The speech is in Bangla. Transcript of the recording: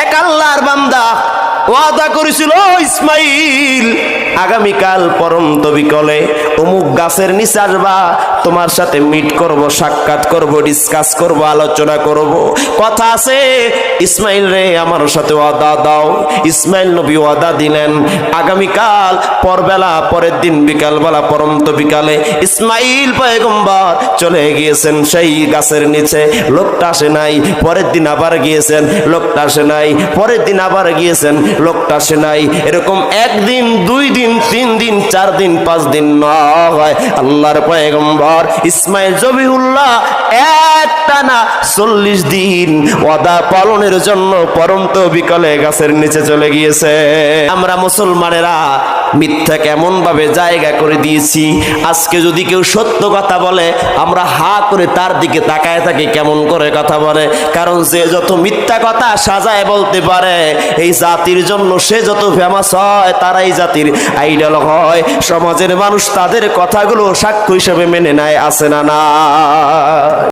এক আল্লাহর বান্দা ওয়াদা করেছিল, ইসমাইল আগামীকাল পরন্ত বিকলে অমুক গাছের নিচে আসবা, তোমার সাথে মিট করব, সাক্ষাৎ করব, ডিসকাস করব, আলোচনা করব, কথা আছে। ইসমাইল রে আমার সাথে ওয়াদা দাও। ইসমাইল নবী ওয়াদা দিলেন। আগামীকাল পরবেলা, পরের দিন বিকালবেলা, পরন্ত বিকালে ইসমাইল পয়গম্বর চলে গিয়েছেন সেই গাছের নিচে। লোকটা আসে নাই। পরের দিন আবার গিয়েছেন, লোকটা আসে নাই। পরের দিন আবার গিয়েছেন, লোকটা আসে নাই। এরকম একদিন, 2 দিন, 3 দিন, 4 দিন, 5 দিন নয়, আল্লাহর পয়গম্বর ইসমাইল জবিহুল্লাহ একটানা 40 দিন ওয়াদা পালনের জন্য পরন্ত বিকালে গাছের নিচে চলে গিয়েছে। আমরা মুসলমানেরা মিথ্যা কেমন ভাবে জায়গা করে দিয়েছি। আজকে যদি কেউ সত্য কথা বলে, আমরা হা করে তার দিকে তাকায় থাকি, কেমন করে কথা বলে। কারণ যে যত মিথ্যা কথা সাজায় বলতে পারে, এই জাতির জন্য সে যত ফেমাস হয়, তারাই জাতির আইডল হয়। সমাজের মানুষ তাদের কথাগুলো সাক্ষ্য হিসেবে মেনে নেয়, আছে না না?